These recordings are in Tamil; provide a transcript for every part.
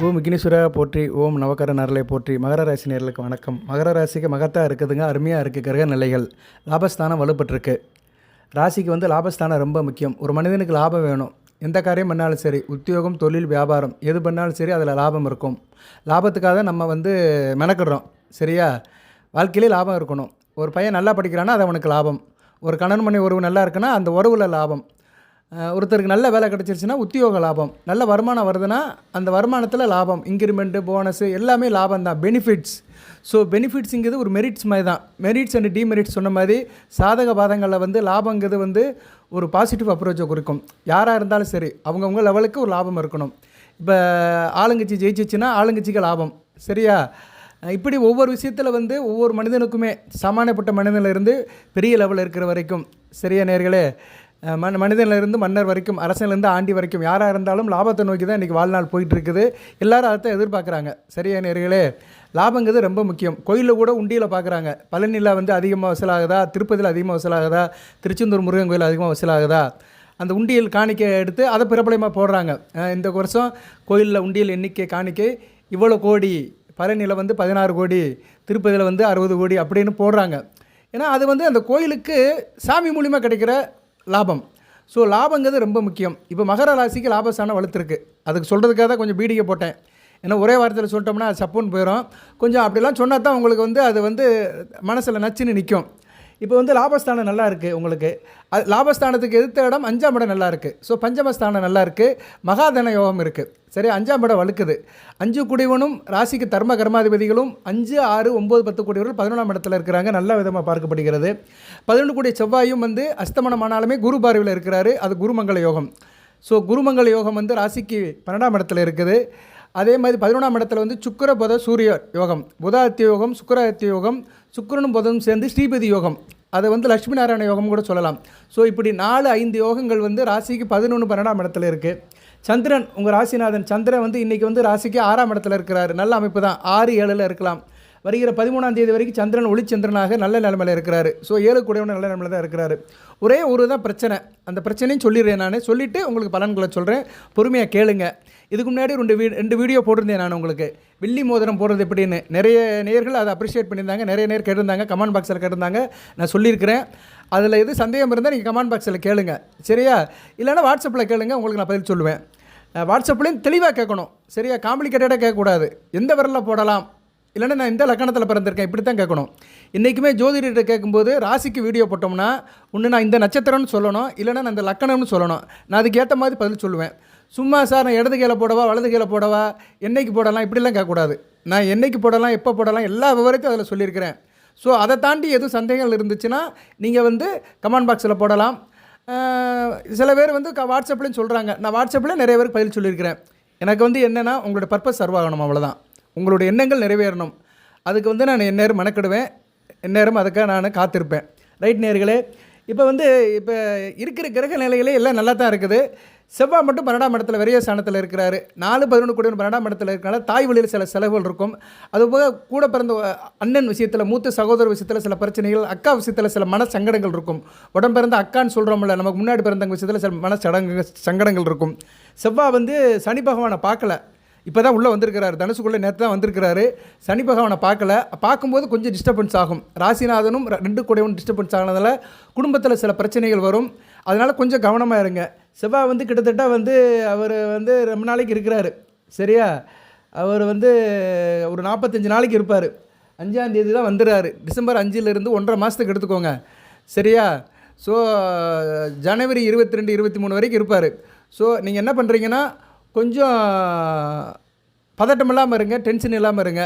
ஓம் விக்னேஸ்வரா போற்றி, ஓம் நவக்கர நரலை போற்றி. மகர ராசி நேர்களுக்கு வணக்கம். மகர ராசிக்கு மகத்தாக இருக்குதுங்க, அருமையாக இருக்குது. கிரக நிலைகள் லாபஸ்தானம் வலுப்பட்டிருக்கு. ராசிக்கு லாபஸ்தானம் ரொம்ப முக்கியம். ஒரு மனிதனுக்கு லாபம் வேணும். எந்த காரியம் பண்ணாலும் சரி, உத்தியோகம், தொழில், வியாபாரம் எது பண்ணாலும் சரி, அதில் லாபம் இருக்கும். லாபத்துக்காக நம்ம மெனக்கிடுறோம். சரியா? வாழ்க்கையிலே லாபம் இருக்கணும். ஒரு பையன் நல்லா படிக்கிறான்னா அது அவனுக்கு லாபம். ஒரு கணவன் மனைவி உறவு நல்லா இருக்குன்னா அந்த உறவில் லாபம். ஒருத்தருக்கு நல்ல வேலை கிடச்சிருச்சுன்னா உத்தியோக லாபம். நல்ல வருமானம் வருதுன்னா அந்த வருமானத்தில் லாபம். இன்க்ரிமெண்ட்டு, போனஸு எல்லாமே லாபம் தான், பெனிஃபிட்ஸ். ஸோ பெனிஃபிட்ஸுங்கிறது ஒரு மெரிட்ஸ் மாதிரி தான். மெரிட்ஸ் அண்ட் டிமெரிட்ஸ் சொன்ன மாதிரி சாதக பாதங்களில் லாபங்கிறது ஒரு பாசிட்டிவ் அப்ரோச்சை குறிக்கும். யாராக இருந்தாலும் சரி, அவங்கவுங்க லெவலுக்கு ஒரு லாபம் இருக்கணும். இப்போ ஆளுங்கட்சி ஜெயிச்சிச்சுன்னா ஆளுங்கட்சிக்கு லாபம். சரியா? இப்படி ஒவ்வொரு விஷயத்தில் ஒவ்வொரு மனிதனுக்குமே சாமானியப்பட்ட மனிதனிலிருந்து பெரிய லெவலில் இருக்கிற வரைக்கும், சரியா நேர்களே, மனிதனிலிருந்து மன்னர் வரைக்கும், அரசியலேருந்து ஆண்டி வரைக்கும் யாராக இருந்தாலும் லாபத்தை நோக்கி தான் இன்றைக்கி வாழ்நாள் போயிட்டுருக்குது. எல்லோரும் அதை எதிர்பார்க்குறாங்க. சரியா நேர்களே? லாபங்கிறது ரொம்ப முக்கியம். கோயிலில் கூட உண்டியில் பார்க்குறாங்க. பழனியில் அதிகமாக வசூலாகுதா, திருப்பதியில் அதிகமாக வசூலாகுதா, திருச்செந்தூர் முருகன் கோயில் அதிகமாக வசூலாகுதா, அந்த உண்டியல் காணிக்கை எடுத்து அதை பிரபலமாக போடுறாங்க. இந்த வருஷம் கோயிலில் உண்டியல் எண்ணிக்கை காணிக்கை இவ்வளோ கோடி, பழனியில் 16 கோடி, திருப்பதியில் 60 கோடி அப்படின்னு போடுறாங்க. ஏன்னா அது அந்த கோயிலுக்கு சாமி மூலிமா கிடைக்கிற லாபம். ஸோ லாபங்கிறது ரொம்ப முக்கியம். இப்போ மகர ராசிக்கு லாபஸ்தானம் வலுத்துருக்கு. அதுக்கு சொல்கிறதுக்காக தான் கொஞ்சம் பீடிகை போட்டேன். ஏன்னா ஒரே வாரத்தில் சொல்லிட்டோம்னா அது சப்புன்னு போயிடும். கொஞ்சம் அப்படிலாம் சொன்னால் தான் உங்களுக்கு அது மனசில் நச்சுன்னு நிற்கும். இப்போ லாபஸ்தானம் நல்லா இருக்குது. உங்களுக்கு லாபஸ்தானத்துக்கு எதிர்த்த இடம் 5ஆம் இடம் நல்லா இருக்குது. ஸோ பஞ்சமஸ்தானம் நல்லா இருக்குது. மகாதன யோகம் இருக்குது. சரி, 5ஆம் இடம் வலுக்குது. 5 குடிவனும் ராசிக்கு தர்ம கர்மாதிபதிகளும் 5, 6, 9, 10 கூடியவர்கள் 11ஆம் இடத்துல இருக்கிறாங்க. நல்ல விதமாக பார்க்கப்படுகிறது. 11 கூடிய செவ்வாயும் அஸ்தமனமானாலுமே குரு பார்வையில் இருக்கிறாரு. அது குருமங்கள யோகம். ஸோ குருமங்கள யோகம் ராசிக்கு 12ஆம் இடத்துல இருக்குது. அதே மாதிரி 11ஆம் இடத்துல சுக்கிர புத சூரிய யோகம், புதாத்திய யோகம், சுக்கிராத்திய யோகம், சுக்கிரனும் புதனும் சேர்ந்து ஸ்ரீபதி யோகம். அதை லட்சுமி நாராயண யோகம் கூட சொல்லலாம். ஸோ இப்படி 4, 5 யோகங்கள் ராசிக்கு 11, 12ஆம் இடத்துல இருக்குது. சந்திரன், உங்கள் ராசிநாதன் சந்திரன் இன்றைக்கி ராசிக்கு 6ஆம் இடத்துல இருக்கிறார். நல்ல அமைப்பு தான். 6, 7ல் இருக்கலாம். வருகிற 13ஆம் தேதி வரைக்கும் சந்திரன் ஒளிச்சந்திரனாக நல்ல நிலைமையில் இருக்கிறாரு. ஸோ 7 கூடவன நல்ல நிலைமையில் தான் இருக்கிறாரு. ஒரே ஒரு தான் பிரச்சனை. அந்த பிரச்சனையும் சொல்லிடுறேன். நான் சொல்லிவிட்டு உங்களுக்கு பலன்களை சொல்கிறேன். பொறுமையாக கேளுங்க. இதுக்கு முன்னாடி 2 வீடியோ போட்டிருந்தேன் நான் உங்களுக்கு. வெள்ளி மோதிரம் போடுறது எப்படின்னு. நிறைய நேயர்கள் அதை அப்ரிஷியேட் பண்ணியிருந்தாங்க. நிறைய நேர் கேட்டிருந்தாங்க, கமெண்ட் பாக்ஸில் கேட்டிருந்தாங்க. நான் சொல்லியிருக்கிறேன். அதில் எது சந்தேகம் இருந்தால் நீங்கள் கமெண்ட் பாக்ஸில் கேளுங்க. சரியா? இல்லைனா வாட்ஸ்அப்பில் கேளுங்க, உங்களுக்கு நான் பதில் சொல்லுவேன். வாட்ஸ்அப்லேயும் தெளிவாக கேட்கணும். சரியா? காம்ப்ளிகேட்டடாக கேட்கக்கூடாது. எந்த விரலில் போடலாம், இல்லைன்னா நான் இந்த லக்கணத்தில் பிறந்திருக்கேன், இப்படி தான் கேட்கணும். இன்றைக்குமே ஜோதிடர்கிட்ட கேட்கும்போது ராசிக்கு வீடியோ போட்டோம்னா ஒன்று நான் இந்த நட்சத்திரம்னு சொல்லணும், இல்லைனா நான் இந்த லக்கணம்னு சொல்லணும். நான் அதுக்கு ஏற்ற மாதிரி பதில் சொல்லுவேன். சும்மா சார் நான் இடது கீழே போடவா, வலது கீழே போடவா, என்னைக்கு போடலாம், இப்படிலாம் கேட்கக்கூடாது. நான் என்னைக்கு போடலாம், எப்போ போடலாம், எல்லா விவரத்தையும் அதில் சொல்லியிருக்கிறேன். ஸோ அதை தாண்டி எதுவும் சந்தேகங்கள் இருந்துச்சுன்னா நீங்கள் கமெண்ட் பாக்ஸில் போடலாம். சில பேர் வாட்ஸ்அப்லேயும் சொல்கிறாங்க. நான் வாட்ஸ்அப்பில் நிறைய பேருக்கு பதில் சொல்லியிருக்கிறேன். எனக்கு என்னென்னா உங்களோட பர்பஸ் சர்வாகணும், அவ்வளோதான். உங்களுடைய எண்ணங்கள் நிறைவேறணும். அதுக்கு நான் எந்நேரம் மெனக்கிடுவேன். எந்நேரம் அதுக்காக நான் காத்திருப்பேன். ரைட் நேர்களே? இப்போ இப்போ இருக்கிற கிரக நிலைகளே எல்லாம் நல்லா தான் இருக்குது. செவ்வாய் மட்டும் 12ஆம் இடத்துல விரைய ஸ்தானத்தில் இருக்கிறாரு. 4, 11 கூட 12ஆம் இடத்துல இருக்கிறனால தாய் வழியில் சில செலவுகள் இருக்கும். அதுபோக கூட பிறந்த அண்ணன் விஷயத்தில், மூத்த சகோதர விஷயத்தில் சில பிரச்சனைகள், அக்கா விஷயத்தில் சில மன சங்கடங்கள் இருக்கும். உடன் பிறந்த அக்கான்னு சொல்கிறோம்ல, நமக்கு முன்னாடி பிறந்தவங்க விஷயத்தில் சில சங்கடங்கள் இருக்கும். செவ்வாய் சனி பகவானை பார்க்கல. இப்போ தான் உள்ளே வந்திருக்கிறாரு. தனுசுக்குள்ளே நேற்று தான் வந்திருக்கிறாரு. சனி பகவானை பார்க்கல. பார்க்கும்போது கொஞ்சம் டிஸ்டர்பன்ஸ் ஆகும். ராசிநாதனும் 2 கூடவும் டிஸ்டர்பன்ஸ் ஆனதால் குடும்பத்தில் சில பிரச்சனைகள் வரும். அதனால் கொஞ்சம் கவனமாக இருங்க. செவ்வாய் கிட்டத்தட்ட அவர் ரொம்ப நாளைக்கு இருக்கிறாரு. சரியா? அவர் ஒரு 45 நாளைக்கு இருப்பார். 5ஆம் தேதி தான் வந்துடுறாரு. டிசம்பர் 5லிருந்து 1.5 மாதத்துக்கு எடுத்துக்கோங்க. சரியா? ஸோ ஜனவரி 22, 23 வரைக்கும் இருப்பார். ஸோ நீங்கள் என்ன பண்ணுறீங்கன்னா கொஞ்சம் பதட்டம் இல்லாமல் இருங்க, டென்ஷன் இல்லாமல் இருங்க.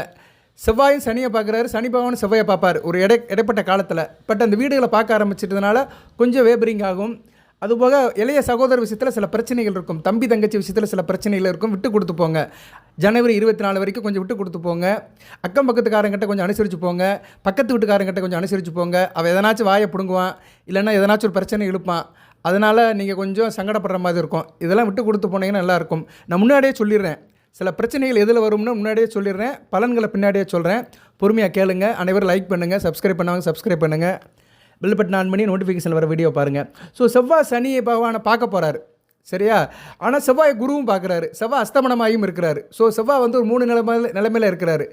செவ்வாயும் சனியை பார்க்குறாரு, சனி பகவான் செவ்வாயை பார்ப்பார் ஒரு இடைப்பட்ட காலத்தில். பட் அந்த வீடுகளை பார்க்க ஆரம்பிச்சிட்டதுனால கொஞ்சம் வேபரிங் ஆகும். அதுபோக இளைய சகோதர விஷயத்தில் சில பிரச்சனைகள் இருக்கும். தம்பி தங்கச்சி விஷயத்தில் சில பிரச்சனைகள் இருக்கும். விட்டு கொடுத்து போங்க. ஜனவரி 24 வரைக்கும் கொஞ்சம் விட்டு கொடுத்து போங்க. அக்கம் பக்கத்துக்காரங்கிட்ட கொஞ்சம் அனுசரித்து போங்க. பக்கத்து வீட்டுக்காரங்கிட்ட கொஞ்சம் அனுசரித்து போங்க. அவன் எதனாச்சும் வாயை பிடுங்குவான், இல்லைன்னா எதனாச்சும் ஒரு பிரச்சனை இழுப்பான். அதனால் நீங்கள் கொஞ்சம் சங்கடப்படுற மாதிரி இருக்கும். இதெல்லாம் விட்டு கொடுத்து போனீங்கன்னா நல்லாயிருக்கும். நான் முன்னாடியே சொல்லிடுறேன். சில பிரச்சனைகள் எதில் வரும்னு முன்னாடியே சொல்லிடுறேன். பலன்களை பின்னாடியே சொல்கிறேன். பொறுமையாக கேளுங்க. அனைவரும் லைக் பண்ணுங்கள். சப்ஸ்கிரைப் பண்ணாங்க சப்ஸ்கிரைப் பண்ணுங்கள். பெல் பட்டன் ஆன் பண்ணி நோட்டிஃபிகேஷன் வர வீடியோ பாருங்கள். ஸோ செவ்வாய் சனி பகவானை பார்க்க போகிறாரு. சரியா? ஆனால் செவ்வாய் குருவும் பார்க்குறாரு. செவ்வாய் அஸ்தமனமாயும் இருக்கிறாரு. ஸோ செவ்வாய் வந்து ஒரு 3 நிலைமையில இருக்கிறாரு.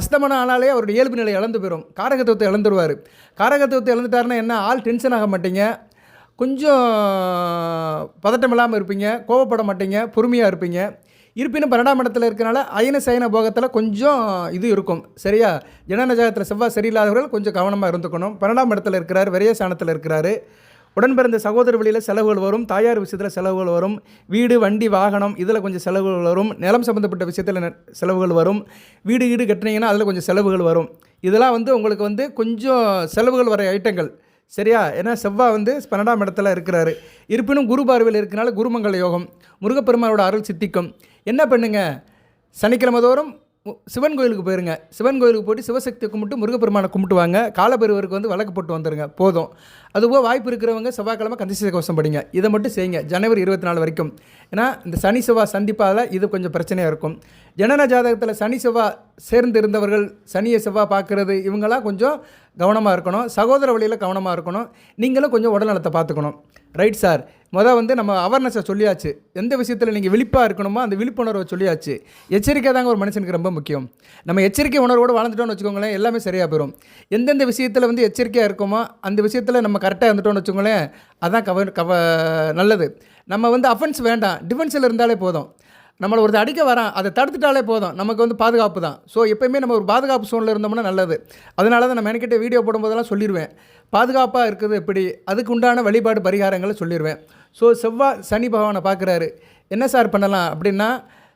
அஸ்தமனம் ஆனாலே அவருடைய இயல்பு நிலை இழந்து போயிடும். காரகத்துவத்தை இழந்துருவார். காரகத்துவத்தை இழந்துட்டாருன்னா என்ன, ஆள் டென்ஷன் ஆக மாட்டீங்க, கொஞ்சம் பதட்டம் இல்லாமல் இருப்பீங்க, கோவப்பட மாட்டீங்க, பொறுமையாக இருப்பீங்க. இருப்பினும் 12ஆம் இடத்துல இருக்கனால அயன சயன போகத்தில் கொஞ்சம் இது இருக்கும். சரியா? ஜனன ஜாதகத்தில் செவ்வாய் சரியில்லாதவர்கள் கொஞ்சம் கவனமாக இருந்துக்கணும். 12ஆம் இடத்துல இருக்கிறார், விரயஸ்தானத்தில் இருக்கிறாரு. உடன் பிறந்த சகோதர வழியில் செலவுகள் வரும், தாயார் விஷயத்தில் செலவுகள் வரும், வீடு வண்டி வாகனம் இதில் கொஞ்சம் செலவுகள் வரும், நிலம் சம்மந்தப்பட்ட விஷயத்தில் செலவுகள் வரும், வீடு வீடு கட்டினீங்கன்னா அதில் கொஞ்சம் செலவுகள் வரும். இதெல்லாம் வந்து உங்களுக்கு வந்து கொஞ்சம் செலவுகள் வர ஐட்டங்கள். சரியா? ஏன்னா செவ்வாய் வந்து 12ஆம் இடத்துல இருக்கிறாரு. இருப்பினும் குரு பார்வையில் இருக்கனால குருமங்கல யோகம், முருகப்பெருமானோட அருள் சித்திக்கும். என்ன பண்ணுங்க, சனிக்கிழமை தோறும் சிவன் கோயிலுக்கு போயிருங்க. சிவன் கோயிலுக்கு போய்ட்டு சிவசக்தியை கும்பிட்டு முருகப்பெருமானை கும்பிட்டு வாங்க. காலபைரவருக்கு வந்து வழக்கு போட்டு வந்துடுங்க, போதும். அதுபோல் வாய்ப்பு இருக்கிறவங்க செவ்வாய்க்கிழமை கந்தசஷ்டி கவசம் படிங்க. இதை மட்டும் செய்யுங்க ஜனவரி 24 வரைக்கும். ஏன்னா இந்த சனி செவ்வாய் சந்திப்பால் இது கொஞ்சம் பிரச்சனையாக இருக்கும். ஜனன ஜாதகத்தில் சனி செவ்வாய் சேர்ந்து இருந்தவர்கள் சனியை செவ்வாய் பார்க்குறது இவங்களாம் கொஞ்சம் கவனமாக இருக்கணும். சகோதர வழியில் கவனமாக இருக்கணும். நீங்களும் கொஞ்சம் உடல்நலத்தை பார்த்துக்கணும். Right sir. வந்து நம்ம அவேர்னஸை சொல்லியாச்சு. எந்த விஷயத்தில் நீங்கள் விழிப்பாக இருக்கணுமோ அந்த விழிப்புணர்வை சொல்லியாச்சு. எச்சரிக்கை தாங்க ஒரு மனுஷனுக்கு ரொம்ப முக்கியம். நம்ம எச்சரிக்கை உணர்வோடு வாழ்ந்துட்டோம்னு வச்சுக்கோங்களேன், எல்லாமே சரியாக போயிடும். எந்தெந்த விஷயத்தில் வந்து எச்சரிக்கையாக இருக்குமோ அந்த விஷயத்தில் நம்ம கரெக்டாக இருந்துட்டோம்னு வச்சுக்கோங்களேன், அதான் நல்லது. நம்ம வந்து அஃபென்ஸ் வேண்டாம், டிஃபென்ஸில் இருந்தாலே போதும். நம்மளை ஒருத்தர் அடிக்க வரான், அதை தடுத்துட்டாலே போதும், நமக்கு வந்து பாதுகாப்பு தான். ஸோ எப்போயுமே நம்ம ஒரு பாதுகாப்பு சூழ்நிலை இருந்தோம்னா நல்லது. அதனால தான் நம்ம எனக்கிட்ட வீடியோ போடும்போதெல்லாம் சொல்லிடுவேன், பாதுகாப்பாக இருக்குது எப்படி, அதுக்கு உண்டான வழிபாடு பரிகாரங்களை சொல்லிடுவேன். ஸோ செவ்வாய் சனி பகவானை பார்க்குறாரு. என்ன சார் பண்ணலாம் அப்படின்னா,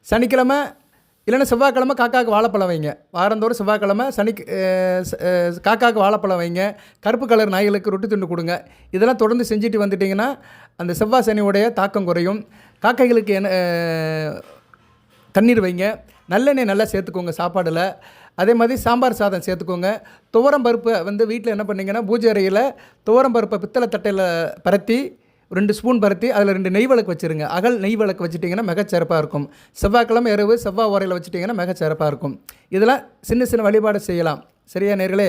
சனிக்கிழமை இல்லைன்னா செவ்வாய்க்கிழமை காக்காவுக்கு வாழைப்பழம் வைங்க. வாரந்தோறும் செவ்வாய்க்கிழமை காக்காவுக்கு வாழைப்பழம் வைங்க. கருப்பு கலர் நாய்களுக்கு ரொட்டி துண்டு கொடுங்க. இதெல்லாம் தொடர்ந்து செஞ்சுட்டு வந்துட்டிங்கன்னா அந்த செவ்வாய் சனியோடைய தாக்கம் குறையும். காக்கைகளுக்கு தண்ணீர் வைங்க. நல்லெண்ணெய் நல்லா சேர்த்துக்கோங்க சாப்பாடில். அதே மாதிரி சாம்பார் சாதம் சேர்த்துக்கோங்க. துவரம் பருப்பை வந்து வீட்டில் என்ன பண்ணிங்கன்னா, பூஜை அறையில் துவரம் பருப்பை பித்தளை தட்டையில் பரத்தி 2 ஸ்பூன் பருத்தி அதில் 2 நெய் விளக்கு வச்சுருங்க. அகல் நெய் விளக்கு வச்சுட்டிங்கன்னா மிகச்சிறப்பாக இருக்கும். செவ்வாய்க்கிழமை இரவு செவ்வாய் ஓரையில் வச்சுட்டிங்கன்னா மிகச்சிறப்பாக இருக்கும். இதெல்லாம் சின்ன சின்ன வழிபாடு செய்யலாம். சரியா நேர்களே?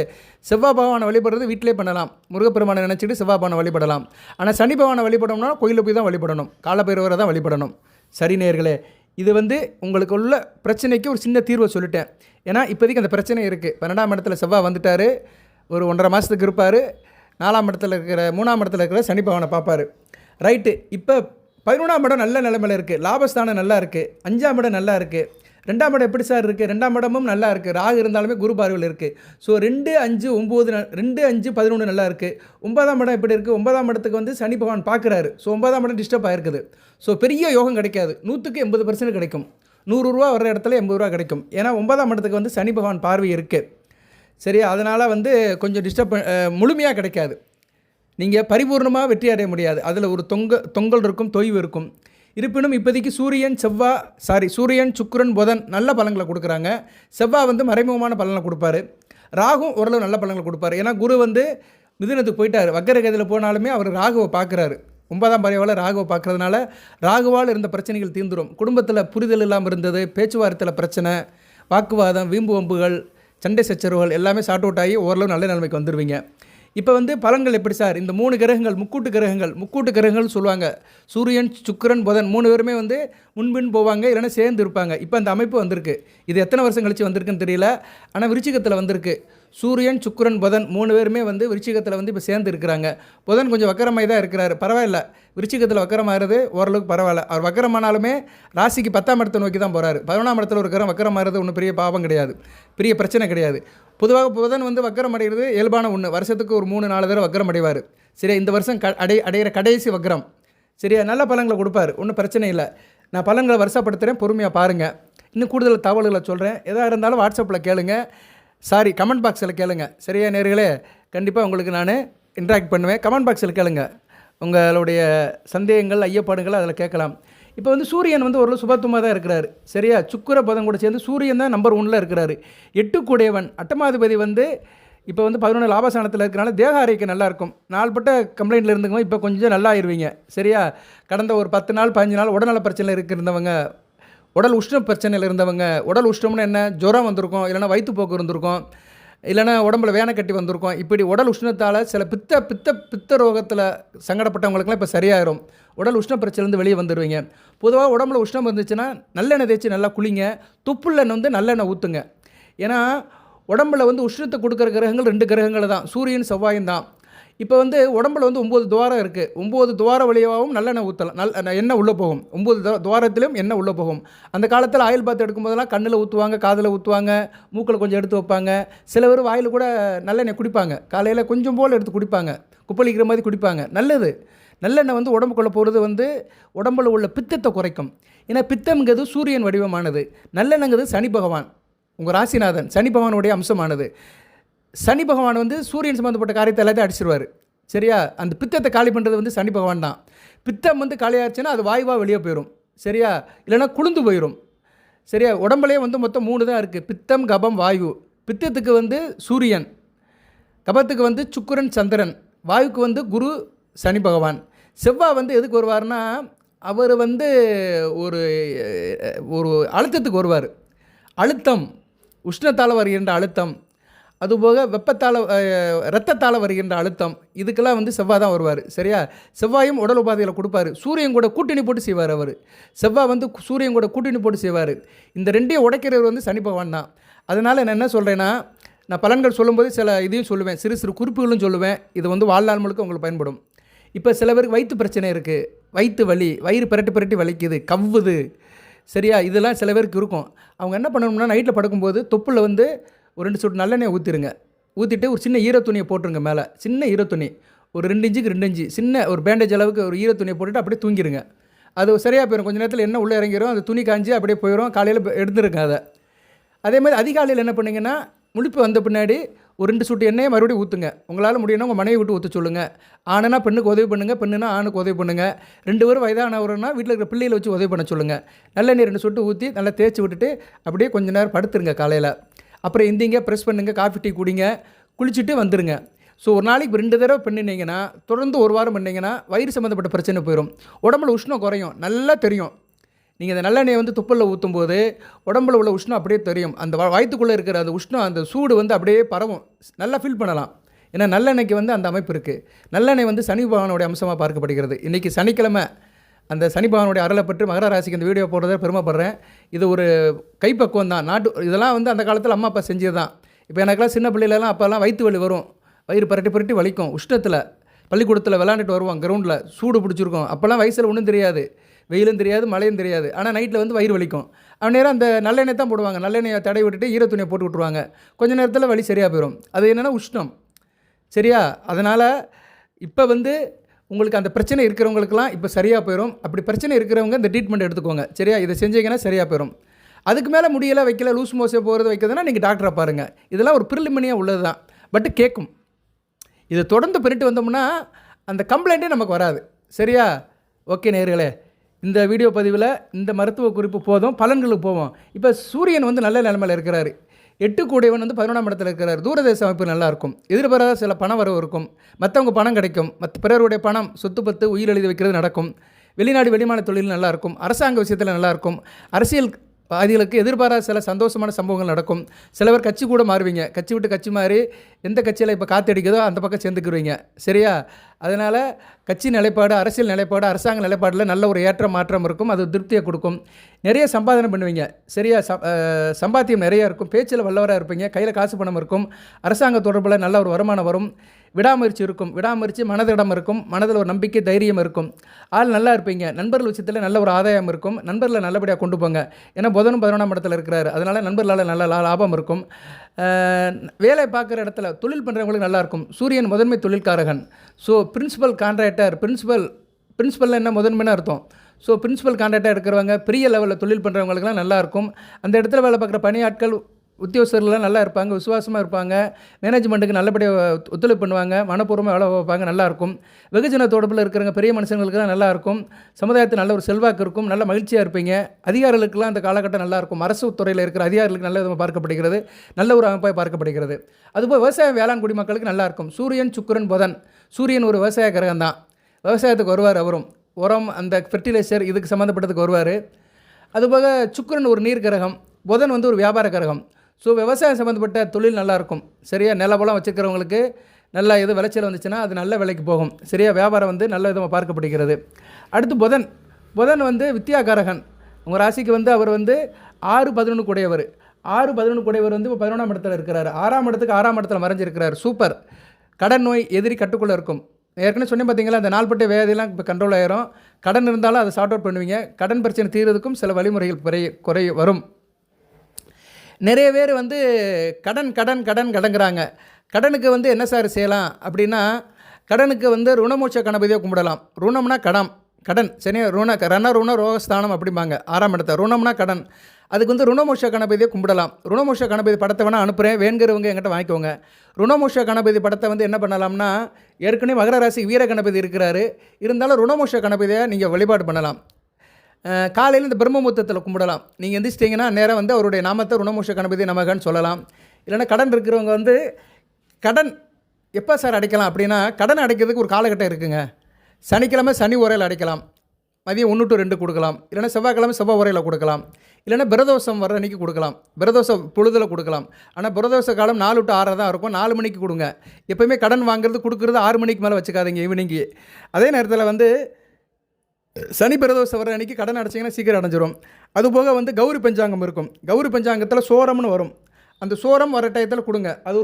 செவ்வாய் பகவானை வழிபடுறது வீட்டிலே பண்ணலாம். முருகப்பெருமானை நினச்சிட்டு செவ்வாய் பகவானை வழிபடலாம். ஆனால் சனி பகவானை வழிபடணும்னா கோயிலில் போய் தான் வழிபடணும், காலபைரவரை தான் வழிபடணும். சரி நேர்களே, இது வந்து உங்களுக்கு உள்ள பிரச்சனைக்கு ஒரு சின்ன தீர்வை சொல்லிட்டேன். ஏன்னா இப்போதைக்கு அந்த பிரச்சனை இருக்குது. 12ஆம் இடத்துல செவ்வாய் வந்துட்டார், ஒரு 1.5 மாதத்துக்கு இருப்பார். 4ஆம் இடத்துல இருக்கிற 3ஆம் இடத்துல இருக்கிற சனி பகவானை பார்ப்பார். ரைட்டு. இப்போ 11ஆம் இடம் நல்ல நிலைமையில் இருக்குது, லாபஸ்தானம் நல்லா இருக்குது, 5ஆம் இடம் நல்லா இருக்குது. 2ஆம் இடம் எப்படி சார் இருக்குது? 2ஆம் இடமும் நல்லா இருக்குது, ராகு இருந்தாலுமே குரு பார்வையில் இருக்குது. ஸோ 2, 5, 9 2, 5, 11 நல்லா இருக்குது. 9ஆம் இடம் எப்படி இருக்குது? 9ஆம் இடத்துக்கு வந்து சனி பகவான் பார்க்குறாரு. ஸோ 9ஆம் இடம் டிஸ்டர்ப் ஆகிருக்குது. ஸோ பெரிய யோகம் கிடைக்காது, 100க்கு 80% கிடைக்கும். 100 ரூபா வர்ற இடத்துல 80 ரூபா கிடைக்கும். ஏன்னா 9ஆம் இடத்துக்கு வந்து சனி பகவான் பார்வை இருக்குது. சரியா? அதனால் வந்து கொஞ்சம் டிஸ்டர்ப் முழுமையாக கிடைக்காது. நீங்கள் பரிபூர்ணமாக வெற்றி அடைய முடியாது. அதில் ஒரு தொங்கல் இருக்கும், தொய்வு இருக்கும். இருப்பினும் இப்போதைக்கு சூரியன் சுக்கிரன் புதன் நல்ல பலன்களை கொடுக்குறாங்க. செவ்வாய் வந்து மறைமுகமான பலனை கொடுப்பாரு. ராகும் ஓரளவு நல்ல பலன்களை கொடுப்பாரு. ஏன்னா குரு வந்து மிதுனத்துக்கு போயிட்டார். வக்கரகதியில் போனாலுமே அவர் ராகுவை பார்க்குறாரு. 9ஆம் பறவையால் ராகுவை பார்க்குறதுனால ராகுவால் இருந்த பிரச்சனைகள் தீர்ந்துடும். குடும்பத்தில் புரிதல் இல்லாமல் இருந்தது, பேச்சுவார்த்தையில் பிரச்சனை, வாக்குவாதம், வீம்பு வம்புகள், சண்டை சச்சரவுகள் எல்லாமே சார்ட் அவுட் ஆகி ஓரளவு நல்ல நிலைமைக்கு வந்துடுவீங்க. இப்போ வந்து பலன்கள் எப்படி சார்? இந்த 3 கிரகங்கள் முக்கூட்டு கிரகங்கள் சொல்லுவாங்க. சூரியன் சுக்கிரன் புதன் 3 பேருமே வந்து முன்பின் போவாங்க, இல்லைன்னா சேர்ந்து இருப்பாங்க. இப்போ அந்த அமைப்பு வந்திருக்கு. இது எத்தனை வருஷம் கழிச்சு வந்திருக்குன்னு தெரியல. ஆனால் விருச்சிகத்தில் வந்திருக்கு. சூரியன் சுக்கிரன் புதன் 3 பேருமே வந்து விருச்சிகத்தில் வந்து இப்போ சேர்ந்து இருக்கிறாங்க. புதன் கொஞ்சம் வக்கரமாய் தான் இருக்கிறாரு, பரவாயில்ல. விருச்சிகத்தில் வக்கரமாகிறது ஓரளவுக்கு பரவாயில்ல. அவர் வக்கரமானாலுமே ராசிக்கு 10ஆம் இடத்தை நோக்கி தான் போகிறாரு. 11ஆம் இடத்துல ஒரு கிரகம் வக்கரமாகிறது ஒன்றும் பெரிய பாவம் கிடையாது, பெரிய பிரச்சனை கிடையாது. பொதுவாக புதன் வந்து வக்கரம் அடைகிறது இயல்பான ஒன்று. வருஷத்துக்கு ஒரு 3-4 தடவை வக்கரம் அடைவார். சரியா? இந்த வருஷம் அடைகிற கடைசி வக்கரம். சரியா? நல்ல பலன்களை கொடுப்பார், ஒன்றும் பிரச்சனை இல்லை. நான் பலன்களை வருஷப்படுத்துகிறேன், பொறுமையாக பாருங்கள். இன்னும் கூடுதல் தகவல்களை சொல்கிறேன். எதாக இருந்தாலும் வாட்ஸ்அப்பில் கேளுங்க, கமெண்ட் பாக்ஸில் கேளுங்க. சரியா நேர்களே? கண்டிப்பாக உங்களுக்கு நான் இன்ட்ராக்ட் பண்ணுவேன். கமெண்ட் பாக்ஸில் கேளுங்க, உங்களுடைய சந்தேகங்கள் ஐயப்பாடுகள் அதில் கேட்கலாம். இப்போ வந்து சூரியன் வந்து ஒரு சுபத்துவமாக தான் இருக்கிறாரு. சரியா? சுக்கிர பதம் கூட சேர்ந்து சூரியன் தான் நம்பர் 1ல் இருக்கிறாரு. 8 கூடையவன், 8ஆம் வந்து இப்போ வந்து 11 லாபஸ்தானத்தில் இருக்கிறனால தேக ஆரோக்கியம் நல்லாயிருக்கும். நாள்பட்ட கம்ப்ளைண்ட்டில் இருந்துங்க இப்போ கொஞ்சம் நல்லா ஆயிடுவீங்க. சரியா? கடந்த ஒரு 10 நாள் 15 நாள் உடல்நல பிரச்சனையில் இருந்தவங்க, உடல் உஷ்ண பிரச்சனையில் இருந்தவங்க, உடல் உஷ்ணம்னு என்ன, ஜுரம் வந்திருக்கும், இல்லைனா வயிற்றுப்போக்கு இருந்திருக்கும், இல்லைன்னா உடம்புல வேனை கட்டி வந்திருக்கும். இப்படி உடல் உஷ்ணத்தால் சில பித்த ரோகத்தில் சங்கடப்பட்டவங்களுக்குலாம் இப்போ சரியாயிரும். உடல் உஷ்ண பிரச்சனைலேருந்து வெளியே வந்துடுவீங்க. பொதுவாக உடம்புல உஷ்ணம் இருந்துச்சுன்னா நல்லெண்ணெய் தேய்ச்சி நல்லா குளிங்க. தொப்புள்ள வந்து நல்லெண்ணெய் ஊற்றுங்க. ஏன்னா உடம்புல வந்து உஷ்ணத்தை கொடுக்குற கிரகங்கள் 2 கிரகங்கள் தான், சூரியன் செவ்வாயும் தான். இப்போ வந்து உடம்புல வந்து 9 துவாரம் இருக்குது. 9 துவார வழியாகவும் நல்லெண்ணெய் ஊற்றலாம். எண்ணெய் உள்ளே போகும். 9 துவாரத்திலும் எண்ணெய் உள்ளே போகும். அந்த காலத்தில் ஆயில் பாத் எடுக்கும்போதெல்லாம் கண்ணில் ஊற்றுவாங்க, காதில் ஊற்றுவாங்க, மூக்கில் கொஞ்சம் எடுத்து வைப்பாங்க. சில பேர் வாயில் கூட நல்லெண்ணெய் குடிப்பாங்க. காலையில் கொஞ்சம் போல் எடுத்து குடிப்பாங்க, குப்பளிக்கிற மாதிரி குடிப்பாங்க. நல்லது. நல்லெண்ணெய் வந்து உடம்புக்குள்ளே போகிறது வந்து உடம்புல உள்ள பித்தத்தை குறைக்கும். ஏன்னா பித்தம்ங்கிறது சூரியன் வடிவமானது. நல்லெண்ணெய்ங்கிறது சனி பகவான், உங்கள் ராசிநாதன், சனி பகவானுடைய அம்சமானது. சனி பகவான் வந்து சூரியன் சம்மந்தப்பட்ட காரியத்தை எல்லாத்தையும் அடிச்சிருவார். சரியா? அந்த பித்தத்தை காலி பண்ணுறது வந்து சனி பகவான் தான். பித்தம் வந்து காலியாச்சுன்னா அது வாயுவாக வெளியே போயிடும். சரியா? இல்லைனா குளிர்ந்து போயிடும். சரியா? உடம்புலேயே வந்து மொத்தம் 3 தான் இருக்குது: பித்தம், கபம், வாயு. பித்தத்துக்கு வந்து சூரியன், கபத்துக்கு வந்து சுக்கிரன், சந்திரன், வாயுக்கு வந்து குரு, சனி பகவான். செவ்வாய் வந்து எதுக்கு வருவார்னா, அவர் வந்து ஒரு ஒரு அழுத்தத்துக்கு வருவார். அழுத்தம், உஷ்ணத்தால் வருகின்ற அழுத்தம், அதுபோக வெப்பத்தால் இரத்தத்தால் வருகின்ற அழுத்தம், இதுக்கெல்லாம் வந்து செவ்வாய் தான் வருவார். சரியா? செவ்வாயும் உடல் உபாதைகளை கொடுப்பாரு. சூரியன் கூட கூட்டணி போட்டு செய்வார் அவர். செவ்வாய் வந்து சூரியன் கூட கூட்டணி போட்டு செய்வார். இந்த 2ஐயும் உடைக்கிறவர் வந்து சனி பகவான் தான். அதனால் நான் என்ன சொல்கிறேன்னா, நான் பலன்கள் சொல்லும்போது சில இதையும் சொல்லுவேன், சிறு சிறு குறிப்புகளும் சொல்லுவேன். இது வந்து வாழ்நாள் முழுக்க உங்களுக்கு பயன்படும். இப்போ சில பேருக்கு வயிற்று பிரச்சனை இருக்குது, வயிற்று வலி, வயிறு பிரட்டி வலிக்குது, கவ்வுது. சரியா? இதெல்லாம் சில பேருக்கு இருக்கும். அவங்க என்ன பண்ணணும்னா, நைட்டில் படுக்கும்போது தொப்புளில் வந்து ஒரு 2 சொட்டு நல்லெண்ணெய் ஊற்றிடுங்க. ஊற்றிட்டு ஒரு சின்ன ஈரத்துணியை போட்டுருங்க மேலே. சின்ன ஈரத்துணி, ஒரு 2 இன்ச்சுக்கு 2 இன்ச்சு சின்ன ஒரு பேண்டேஜ் அளவுக்கு ஒரு ஈரத்துணியை போட்டுட்டு அப்படியே தூங்கிடுங்க. அது சரியாக போயிடும். கொஞ்சம் நேரத்தில் என்ன உள்ளே இறங்கிடும், அந்த துணி காஞ்சி அப்படியே போயிடும். காலையில் எடுத்துருங்க அதை. அதேமாதிரி அதிகாலையில் என்ன பண்ணிங்கன்னா, முழிப்பு வந்த பின்னாடி ஒரு 2 சொட்டு எண்ணெயை மறுபடியும் ஊற்றுங்க. உங்களால் முடியும்னா உங்கள் மனைவி விட்டு ஊற்ற சொல்லுங்கள். ஆணுனா பெண்ணுக்கு உதவி பண்ணுங்கள், பெண்ணுனா ஆணுக்கு உதவி பண்ணுங்கள். 2 பேரும் வயதானவர்னா வீட்டில் இருக்கிற பிள்ளைகளை வச்சு உதவி பண்ண சொல்லுங்கள். நல்லெண்ணெய் 2 சொட்டு ஊற்றி நல்லா தேய்ச்சி விட்டுட்டு அப்படியே கொஞ்சம் நேரம் படுத்துருங்க காலையில். அப்புறம் எந்திங்க, ப்ரெஸ் பண்ணுங்கள், காஃபி டீ குடிங்க, குளிச்சுட்டு வந்துடுங்க. ஸோ ஒரு நாளைக்கு 2 தடவை பண்ணினீங்கன்னா, தொடர்ந்து 1 வாரம் பண்ணிங்கன்னா வயிறு சம்மந்தப்பட்ட பிரச்சனை போயிடும். உடம்புல உஷ்ணம் குறையும், நல்லா தெரியும். நீங்கள் இந்த நல்லெண்ணெயை வந்து துப்பலில் ஊற்றும்போது உடம்புல உள்ள உஷ்ணம் அப்படியே தெரியும். அந்த வயிற்றுக்குள்ளே இருக்கிற அந்த உஷ்ணம், அந்த சூடு வந்து அப்படியே பரவும். நல்லா ஃபீல் பண்ணலாம். ஏன்னா நல்லெண்ணெய்க்கு வந்து அந்த அமைப்பு இருக்குது. நல்லெண்ணெய் வந்து சனி பகவானுடைய அம்சமாக பார்க்கப்படுகிறது. இன்றைக்கி சனிக்கிழமை அந்த சனி பகவானுடைய அருளை பற்றி மகர ராசிக்கு இந்த வீடியோ போடுறதை பெருமைப்படுறேன். இது ஒரு கைப்பக்குவம் தான். இதெல்லாம் வந்து அந்த காலத்தில் அம்மா அப்பா செஞ்சது தான். இப்போ எனக்கெல்லாம் சின்ன பிள்ளைகளெல்லாம் அப்போல்லாம் வயிற்று வலி வரும், வயிறு புரட்டி வலிக்கும். உஷ்ணத்தில் பள்ளிக்கூடத்தில் விளாண்டுட்டு வருவோம், கிரவுண்டில் சூடு பிடிச்சிருக்கும். அப்போல்லாம் வயசில் ஒன்றும் தெரியாது, வெயிலும் தெரியாது, மழையும் தெரியாது. ஆனால் நைட்டில் வந்து வயிறு வலிக்கும். அவன் நேரம் அந்த நல்லெண்ணெய் தான் போடுவாங்க. நல்லெண்ணெயை தடை விட்டுட்டு ஈரத்துணியை போட்டு விட்ருவாங்க. கொஞ்சம் நேரத்தில் வலி சரியாக போயிடும். அது என்னென்னா உஷ்ணம். சரியா? அதனால் இப்போ வந்து உங்களுக்கு அந்த பிரச்சனை இருக்கிறவங்களுக்குலாம் இப்போ சரியாக போயிடும். அப்படி பிரச்சனை இருக்கிறவங்க இந்த ட்ரீட்மெண்ட் எடுத்துக்கோங்க. சரியா? இதை செஞ்சீங்கன்னா சரியாக போயிடும். அதுக்கு மேலே முடியலை, வைக்கல, லூஸ் மோஷன் போகிறது வைக்கிறதுனா நீங்கள் டாக்டரை பாருங்கள். இதெல்லாம் ஒரு ப்ரிலிமினியாக உள்ளது தான், பட்டு கேட்கும். இதை தொடர்ந்து பண்ணிட்டு வந்தோம்னா அந்த கம்ப்ளைண்ட்டே நமக்கு வராது. சரியா? ஓகே நேயர்களே, இந்த வீடியோ பதிவில் இந்த மருத்துவ குறிப்பு போதும், பலன்களுக்கு போவோம். இப்போ சூரியன் வந்து நல்ல நிலைமையில் இருக்கிறாரு. 8 கூடையவன் வந்து 11ஆம் இடத்துல இருக்கிறார். தூரதேச அமைப்பு நல்லாயிருக்கும். எதிர்பாராத சில பண வரவு இருக்கும். மற்றவங்க பணம் கிடைக்கும். பிறருடைய பணம், சொத்து பத்து, உயிர் எழுதி வைக்கிறது நடக்கும். வெளிநாடு வெளிமாநில தொழில் நல்லாயிருக்கும். அரசாங்க விஷயத்தில் நல்லாயிருக்கும். அரசியல் வாதிகளுக்கு எதிர்பாராத சில சந்தோஷமான சம்பவங்கள் நடக்கும். சில பேர் கட்சி கூட மாறுவீங்க. கட்சி விட்டு கட்சி மாறி எந்த கட்சியில் இப்போ காற்றடிக்குதோ அந்த பக்கம் சேர்ந்துக்குருவீங்க. சரியா? அதனால் கட்சி நிலைப்பாடு, அரசியல் நிலைப்பாடு, அரசாங்க நிலைப்பாடில் நல்ல ஒரு ஏற்ற மாற்றம் இருக்கும். அது திருப்தியை கொடுக்கும். நிறைய சம்பாதனை பண்ணுவீங்க. சரியா? சம்பாத்தியம் நிறையா இருக்கும். பேச்சில் வல்லவராக இருப்பீங்க. கையில் காசு பணம் இருக்கும். அரசாங்க தொடர்பில் நல்ல ஒரு வருமானம் வரும். விடாமுயற்சி இருக்கும். விடாமுயற்சி மனதிடம் இருக்கும். மனதில் ஒரு நம்பிக்கை, தைரியம் இருக்கும். ஆள் நல்லா இருப்பீங்க. நண்பர்கள் விஷயத்தில் நல்ல ஒரு ஆதாயம் இருக்கும். நண்பர்களை நல்லபடியாக கொண்டு போங்க. ஏன்னா புதனும் 11ஆம் இடத்துல இருக்கிறாரு. அதனால் நண்பர்களால் நல்ல லாபம் இருக்கும். வேலை பார்க்குற இடத்துல தொழில் பண்ணுறவங்களுக்கு நல்லாயிருக்கும். சூரியன் முதன்மை தொழில்காரகன். ஸோ பிரின்சிபல் கான்ட்ராக்டர், பிரின்சிபல் என்ன முதன்மைன்னு அர்த்தம். ஸோ பிரின்சிபல் கான்ட்ராக்டாக இருக்கிறவங்க, பெரிய லெவலில் தொழில் பண்ணுறவங்களுக்குலாம் நல்லாயிருக்கும். அந்த இடத்துல வேலை பார்க்குற பணியாட்கள், உத்தியோகஸ்தர்கள்லாம் நல்லா இருப்பாங்க, விசுவாசமாக இருப்பாங்க. மேனேஜ்மெண்ட்டுக்கு நல்லபடியாக ஒத்துழைப்பு பண்ணுவாங்க, மனப்பூர்வமாக வேலை வைப்பாங்க, நல்லாயிருக்கும். வெகுஜன தொடர்பில் இருக்கிறவங்க, பெரிய மனுஷங்களுக்கு தான் நல்லாயிருக்கும். சமுதாயத்தில் நல்ல ஒரு செல்வாக்கு இருக்கும். நல்ல மகிழ்ச்சியாக இருப்பீங்க. அதிகாரிகளுக்கெல்லாம் அந்த காலகட்டம் நல்லாயிருக்கும். அரசு துறையில் இருக்கிற அதிகாரிகளுக்கு நல்ல விதமாக பார்க்கப்படுகிறது. நல்ல ஒரு அமைப்பாக பார்க்கப்படுகிறது. அதுபோல் விவசாய வேளாண் குடிமக்களுக்கு நல்லாயிருக்கும். சூரியன், சுக்கிரன், புதன். சூரியன் ஒரு விவசாய கிரகம் தான். விவசாயத்துக்கு வருவார். அவரும் உரம், அந்த ஃபெர்டிலைசர், இதுக்கு சம்மந்தப்பட்டதுக்கு வருவார். அதுபோக சுக்கிரன் ஒரு நீர் கிரகம். புதன் வந்து ஒரு வியாபார கிரகம். ஸோ விவசாயம் சம்மந்தப்பட்ட தொழில் நல்லாயிருக்கும். சரியா, நிலபலம் வச்சுருக்கிறவங்களுக்கு நல்லா எது விளைச்சல் வந்துச்சுன்னா அது நல்ல விலைக்கு போகும். சரியா, வியாபாரம் வந்து நல்ல விதமாக பார்க்கப்படுகிறது. அடுத்து புதன். புதன் வந்து வித்யாகாரகன். உங்கள் ராசிக்கு வந்து அவர் வந்து 6-11 கூடையவர். 6-11 கூடையவர் வந்து இப்போ 11ஆம் இடத்துல இருக்கிறார். 6ஆம் இடத்துக்கு 6ஆம் இடத்துல மறைஞ்சிருக்கிறார். சூப்பர். கடன் நோய் எதிரி கட்டுக்குள்ளே இருக்கும். ஏற்கனவே சொன்னேன் பார்த்தீங்களா, அந்த நாள்பட்ட வியாதியெல்லாம் இப்போ கண்ட்ரோல் ஆயிரும். கடன் இருந்தாலும் அதை சார்ட் அவுட் பண்ணுவீங்க. கடன் பிரச்சனை தீர்றதுக்கும் சில வழிமுறைகள் குறை வரும். நிறைய பேர் வந்து கடன் கடன் கடன் கடங்கிறாங்க. கடனுக்கு வந்து என்ன சார் செய்யலாம் அப்படின்னா, கடனுக்கு வந்து ருணமோட்ச கணபதியை கும்பிடலாம். ருணம்னா கடன் சரியா, ருண ரோகஸ்தானம் அப்படிம்பாங்க 6ஆம் இடத்தை. ருணம்னா கடன். அதுக்கு வந்து ருணமோட்ச கணபதியை கும்பிடலாம். ருணமோட்ச கணபதி படத்தை வேணால் அனுப்புகிறேன், வேணுங்கிறவங்க என்கிட்ட வாங்கிக்கோங்க. ருணமோட்ச கணபதி படத்தை வந்து என்ன பண்ணலாம்னா, ஏற்கனவே மகர ராசி வீர கணபதி இருக்கிறாரு, இருந்தாலும் ருணமோட்ச கணபதியை நீங்கள் வழிபாடு பண்ணலாம். காலையில் இந்த பிரம்மமுத்தத்தில் கும்பிடலாம். நீங்கள் எந்திரிச்சிட்டிங்கன்னா நேராக வந்து அவருடைய நாமத்தை ருணமோட்ச கணபதி நமகன்னு சொல்லலாம். இல்லைன்னா கடன் இருக்கிறவங்க வந்து கடன் எப்போ சார் அடைக்கலாம் அப்படின்னா, கடன் அடைக்கிறதுக்கு ஒரு காலகட்டம் இருக்குங்க. சனிக்கிழமை சனி உரையில் அடைக்கலாம், மதியம் 1 to 2 கொடுக்கலாம். இல்லைனா செவ்வாய்க்கிழமை செவ்வாய் உரையில் கொடுக்கலாம். இல்லைனா பிரதோஷம் வர அன்றைக்கி கொடுக்கலாம், பிரதோஷ பொழுதில் கொடுக்கலாம். ஆனால் பிரதோஷ காலம் 4 to 6 தான் இருக்கும். 4 மணிக்கு கொடுங்க. எப்போயுமே கடன் வாங்குறது கொடுக்குறது 6 மணிக்கு மேலே வச்சுக்காதீங்க ஈவினிங்கு. அதே நேரத்தில் வந்து சனி பிரதோஷம் வர அன்றைக்கி கடன் அடைச்சிங்கன்னா சீக்கிரம் அடைஞ்சிரும். அதுபோக வந்து கௌரி பஞ்சாங்கம் இருக்கும். கௌரி பஞ்சாங்கத்தில் சோரம்னு வரும். அந்த சோரம் வர டயத்தில் கொடுங்க. அது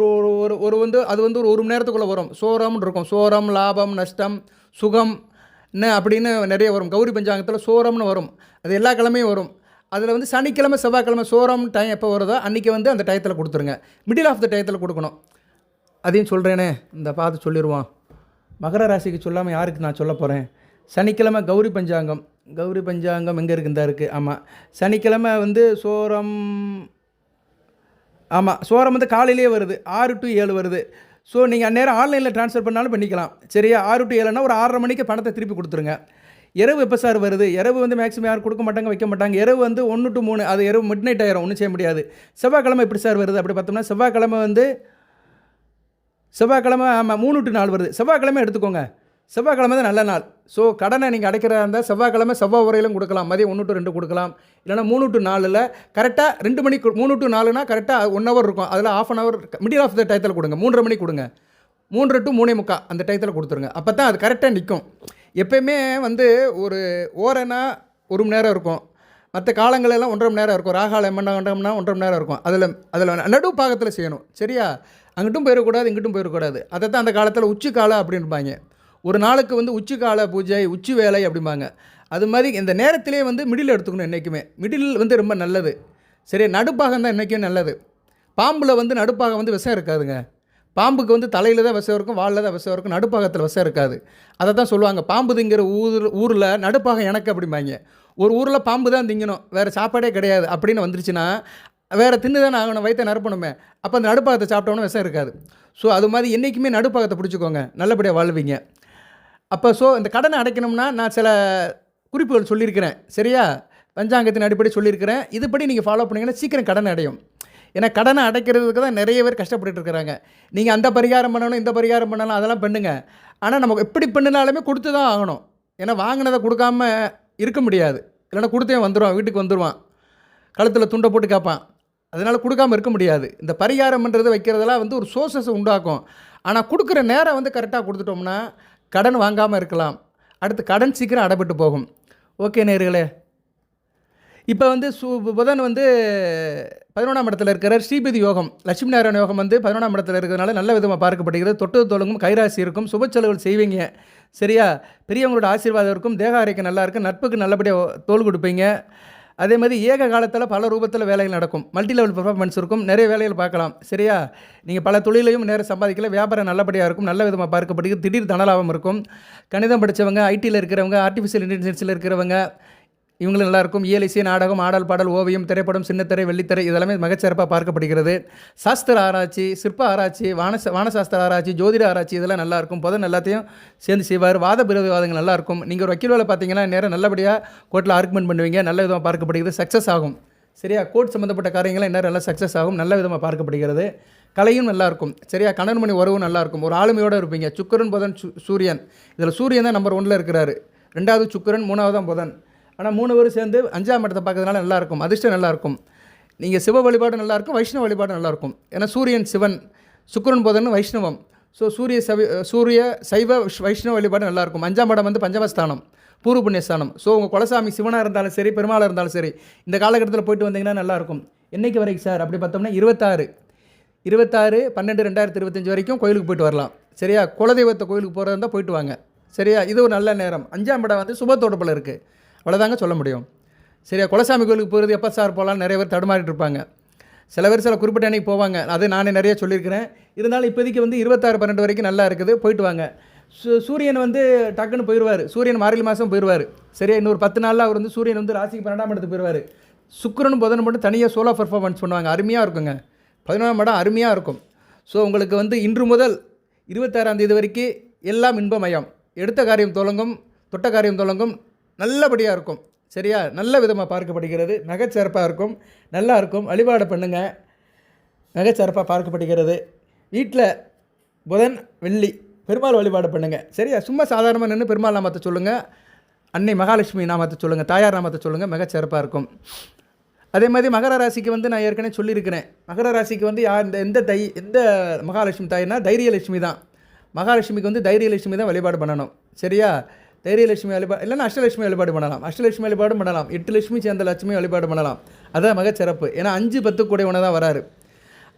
ஒரு வந்து அது வந்து ஒரு மணி நேரத்துக்குள்ளே வரும். சோரம்னு இருக்கும். சோரம், லாபம், நஷ்டம், சுகம் அப்படின்னு நிறைய வரும். கௌரி பஞ்சாங்கத்தில் சோரம்னு வரும். அது எல்லா கிழமையும் வரும். அதில் வந்து சனிக்கிழமை செவ்வாய்க்கிழமை சோரம் டைம் எப்போ வருதோ அன்றைக்கி வந்து அந்த டயத்தில் கொடுத்துருங்க. மிடில் ஆஃப் த டயத்தில் கொடுக்கணும். அதையும் சொல்கிறேனே, இந்த பார்த்து சொல்லிடுவோம். மகர ராசிக்கு சொல்லாமல் யாருக்கு நான் சொல்ல போகிறேன். சனிக்கிழமை கௌரி பஞ்சாங்கம். கௌரி பஞ்சாங்கம் எங்கே இருக்குந்தா இருக்குது. ஆமாம், சனிக்கிழமை வந்து சோரம். ஆமாம், சோரம் வந்து காலையிலேயே வருது, 6 to 7 வருது. ஸோ நீங்கள் அந்நேரம் ஆன்லைனில் ட்ரான்ஸ்ஃபர் பண்ணாலும் பண்ணிக்கலாம். சரியா, 6 to 7னா ஒரு 6:30 மணிக்கு பணத்தை திருப்பி கொடுத்துருங்க. இரவு எப்போ சார் வருது? இரவு வந்து மேக்ஸிமம் யாரும் கொடுக்க மாட்டாங்க, வைக்க மாட்டாங்க. இரவு வந்து 1 to 3, அது இரவு மிட் நைட் ஆயிரும், ஒன்றும் செய்ய முடியாது. செவ்வாய்க்கிழமை எப்படி சார் வருது அப்படி பார்த்தோம்னா, செவ்வாய்க்கிழமை ஆமாம் 3 to 4 வருது. செவ்வாய்க்கிழமை எடுத்துக்கோங்க. செவ்வாய்க்கிழமை தான் நல்ல நாள். ஸோ கடனை நீங்கள் அடைக்கிறதா இருந்தால் செவ்வாய்க்கிழமை செவ்வாய் உரையிலும் கொடுக்கலாம், மதியம் 1 to 2 கொடுக்கலாம். இல்லைனா 3 to 4 கரெக்டாக 2 மணிக்கு 3 to 4னா கரெக்டாக 1 hour இருக்கும். அதில் ½ an hour middle of the டயத்தில் கொடுங்க. 3:30 மணிக்கு கொடுங்க. 3 to 3:45 அந்த டயத்தில் கொடுத்துருங்க. அப்போ தான் அது கரெக்டாக நிற்கும். எப்போயுமே வந்து ஒரு ஓரனா 1 மணி நேரம் இருக்கும். மற்ற காலங்களெல்லாம் 1.5 மணி நேரம் இருக்கும். ராகாலம் என்ன கண்டோம்னா 1.5 மணி நேரம் இருக்கும். அதில் நடு பாகத்தில் செய்யணும். சரியா, அங்கிட்டும் போயிடக்கூடாது, இங்கிட்டும் போயிடக்கூடாது. அதை தான் அந்த காலத்தில் உச்சி காலம் அப்படின்பாங்க. ஒரு நாளுக்கு வந்து உச்சி கால பூஜை, உச்சி வேலை அப்படிம்பாங்க. அது மாதிரி இந்த நேரத்திலே வந்து மிடில் எடுத்துக்கணும். என்றைக்குமே மிடில் வந்து ரொம்ப நல்லது. சரி, நடுப்பாகம் தான் என்றைக்குமே நல்லது. பாம்பில் வந்து நடுப்பாகம் வந்து விஷம் இருக்காதுங்க. பாம்புக்கு வந்து தலையில் தான் விஷம் இருக்கும், வாலில் தான் விஷம் இருக்கும், நடுப்பாகத்தில் விஷம் இருக்காது. அதை தான் சொல்லுவாங்க, பாம்பு திங்கிற ஊரில் நடுப்பாகம் எனக்கு அப்படிம்பாங்க. ஒரு ஊரில் பாம்பு தான் திங்கணும், வேறு சாப்பாடே கிடையாது அப்படின்னு வந்துருச்சுன்னா வேறு தின்னு தானே ஆகணும், வயிற்றை நிரப்பணுமே. அப்போ அந்த நடுப்பாகத்தை சாப்பிட்டோன்னா விஷம் இருக்காது. ஸோ அது மாதிரி என்றைக்குமே நடுப்பாகத்தை பிடிச்சிக்கோங்க, நல்லபடியாக வாழ்வீங்க. அப்போ இந்த கடனை அடைக்கணும்னா நான் சில குறிப்புகள் சொல்லியிருக்கிறேன். சரியா, பஞ்சாங்கத்தின் அடிப்படை சொல்லியிருக்கிறேன். இதுபடி நீங்கள் ஃபாலோ பண்ணிங்கன்னா சீக்கிரம் கடனை அடையும். ஏன்னா கடனை அடைக்கிறதுக்கு தான் நிறைய பேர் கஷ்டப்பட்டுட்டு இருக்கிறாங்க. நீங்கள் அந்த பரிகாரம் பண்ணணும், இந்த பரிகாரம் பண்ணலாம், அதெல்லாம் பண்ணுங்க. ஆனால் நமக்கு எப்படி பண்ணினாலுமே கொடுத்து தான் ஆகணும். ஏன்னா வாங்கினதை கொடுக்காம இருக்க முடியாது. இல்லைன்னா கொடுத்தே வந்துடுவான், வீட்டுக்கு வந்துடுவான், கழுத்தில் துண்டை போட்டு கேட்பான். அதனால் கொடுக்காமல் இருக்க முடியாது. இந்த பரிகாரம் பண்ணுறது வைக்கிறதெல்லாம் வந்து ஒரு சோர்ஸஸ் உண்டாக்கும். ஆனால் கொடுக்குற நேரம் வந்து கரெக்டாக கொடுத்துட்டோம்னா கடன் வாங்காமல் இருக்கலாம். அடுத்து கடன் சீக்கிரம் அடைபட்டு போகும். ஓகே நேயர்களே, இப்போ வந்து புதன் வந்து 11ஆம் இடத்துல இருக்கிறார். ஸ்ரீபதி யோகம், லட்சுமி நாராயண யோகம் வந்து 11ஆம் இடத்துல இருக்கிறதுனால நல்ல விதமாக பார்க்கப்படுகிறது. தொட்டு தொழுங்கும், கைராசி இருக்கும், சுப செலவுகள் செய்வீங்க. சரியா, பெரியவங்களோட ஆசீர்வாதம் இருக்கும், தேக ஆரோக்கியம் நல்லா இருக்கும், நட்புக்கு நல்லபடியாக தோல் கொடுப்பீங்க. அதே மாதிரி ஏக காலத்தில் பல ரூபத்தில் வேலைகள் நடக்கும், மல்டி லெவல் பெர்ஃபார்மன்ஸ் இருக்கும், நிறைய வேலைகள் பார்க்கலாம். சரியா, நீங்கள் பல தொழிலையும் நேரம் சம்பாதிக்கல, வியாபாரம் நல்லபடியாக இருக்கும், நல்ல விதமாக பார்க்கப்படுகிறது, திடீர் தனலாபம் இருக்கும். கணிதம் படித்தவங்க, ஐடியில் இருக்கிறவங்க, ஆர்டிஃபிஷியல் இன்டெலிஜென்ஸில் இருக்கிறவங்க, இவங்களும் நல்லாயிருக்கும். இயலிசை, நாடகம், ஆடல், பாடல், ஓவியம், திரைப்படம், சின்னத்திரை, வெள்ளித்திரை இதெல்லாமே மிகச்சிறப்பாக பார்க்கப்படுகிறது. சாஸ்திர ஆராய்ச்சி, சிற்ப ஆராய்ச்சி, வானசாஸ்திர ஆராய்ச்சி, ஜோதிட ஆராய்ச்சி இதெல்லாம் நல்லாயிருக்கும். புதன் எல்லாத்தையும் சேர்ந்து செய்வார். வாத விரோதவாதங்கள் நல்லாயிருக்கும். நீங்கள் ஒரு வக்கீல் வேலை பார்த்தீங்கன்னா நேரம் நல்லபடியாக கோர்ட்டில் ஆர்குமெண்ட் பண்ணுவீங்க, நல்ல விதமாக பார்க்கப்படுகிறது, சக்ஸஸ் ஆகும். சரியா, கோர்ட் சம்மந்தப்பட்ட காரியங்கள் நேரம் நல்லா சக்ஸஸ் ஆகும், நல்ல விதமாக பார்க்கப்படுகிறது. கலையும் நல்லாயிருக்கும். சரியா, கணவன் மணி உறவும் நல்லாயிருக்கும், ஒரு ஆளுமையோடு இருப்பீங்க. சுக்கிரன், புதன், சூரியன். இதில் சூரியன் தான் நம்பர் 1ல் இருக்கிறாரு, 2வது சுக்கிரன், 3வது தான் புதன். ஆனால் 3 பேரும் சேர்ந்து 5ஆம் இடத்தை பார்க்கறதுனால நல்லாயிருக்கும், அதிர்ஷ்டம் நல்லாயிருக்கும். நீங்கள் சிவ வழிபாடு நல்லாயிருக்கும், வைஷ்ணவ வழிபாடு நல்லாயிருக்கும். ஏன்னா சூரியன் சிவன், சுக்கிரன் புதன் வைஷ்ணவம். ஸோ சூரிய சைவ வைஷ்ணவ வழிபாடு நல்லாயிருக்கும். 5ஆம் இடம் வந்து பஞ்சமஸ்தானம், பூர்வ புண்ணியஸ்தானம். ஸோ உங்கள் குலசாமி சிவனாக இருந்தாலும் சரி, பெருமாளாக இருந்தாலும் சரி, இந்த காலகட்டத்தில் போயிட்டு வந்தீங்கன்னா நல்லாயிருக்கும். என்றைக்கு வரைக்கும் சார் அப்படி பார்த்தோம்னா 26/12/2025 வரைக்கும் கோயிலுக்கு போயிட்டு வரலாம். சரியா? குலதெய்வத்தை கோயிலுக்கு போகிறதா இருந்தால் போயிட்டு வாங்க. சரியா? இது ஒரு நல்ல நேரம். 5ஆம் இடம் வந்து சுப தொடர்பில் இருக்குது, அவ்வளோதாங்க சொல்ல முடியும். சரியா? குலசாமி கோயிலுக்கு போகிறது எப்போ சார் போகலாம், நிறைய பேர் தடுமாறிட்டு இருப்பாங்க. சில பேர் சில குறிப்பிட்ட அன்றைக்கி போவாங்க, அது நானே நிறைய சொல்லியிருக்கிறேன். இருந்தாலும் இப்போதைக்கு வந்து 26/12 வரைக்கும் நல்லா இருக்குது, போயிட்டு வாங்க. சூரியன் வந்து டக்குன்னு போயிடுவார். சூரியன் மார்கழி மாதம் போயிடுவார். சரியா? இன்னொரு 10 நாளில் அவர் வந்து சூரியன் வந்து ராசிக்கு 12ஆம் இடத்துக்கு போயிடுவார். சுக்கிரனும் புதனும் மட்டும் தனியாக சோலோ பர்ஃபார்மன்ஸ் பண்ணுவாங்க, அருமையாக இருக்குங்க. 11ஆம் இடம் அருமையாக இருக்கும். ஸோ உங்களுக்கு வந்து இன்று முதல் 26ஆம் தேதி வரைக்கும் எல்லாம் இன்பமயம். எடுத்த காரியம் தொடங்கும், தொட்ட காரியம் தொடங்கும், நல்லபடியாக இருக்கும். சரியா? நல்ல விதமாக பார்க்கப்படுகிறது, மிகச்சிறப்பாக இருக்கும், நல்லா இருக்கும். வழிபாடு பண்ணுங்கள், மிகச்சிறப்பாக பார்க்கப்படுகிறது. வீட்டில் புதன் வெள்ளி பெருமாள் வழிபாடு பண்ணுங்கள். சரியா? சும்மா சாதாரணமாக நின்று பெருமாள் நாமத்தை சொல்லுங்கள், அன்னை மகாலட்சுமி நாமத்தை சொல்லுங்கள், தாயார் நாமத்தை சொல்லுங்கள், மிகச்சிறப்பாக இருக்கும். அதே மாதிரி மகர ராசிக்கு வந்து நான் ஏற்கனவே சொல்லியிருக்கிறேன். மகர ராசிக்கு வந்து எந்த மகாலட்சுமி தாய்னா தைரியலட்சுமி தான். மகாலட்சுமிக்கு வந்து தைரியலட்சுமி தான் வழிபாடு பண்ணணும். சரியா? தைரியலட்சுமி வழிபாடு இல்லைன்னா அஷ்டலட்சுமி வழிபாடு பண்ணலாம். அஷ்டலட்சுமி வழிபாடும் பண்ணலாம். 8 லட்சுமி சேர்ந்த லட்சுமி வழிபாடு பண்ணலாம். அதுதான் மிகச்சிறப்பு. ஏன்னா 5-10 கூடையவனை தான் வராரு.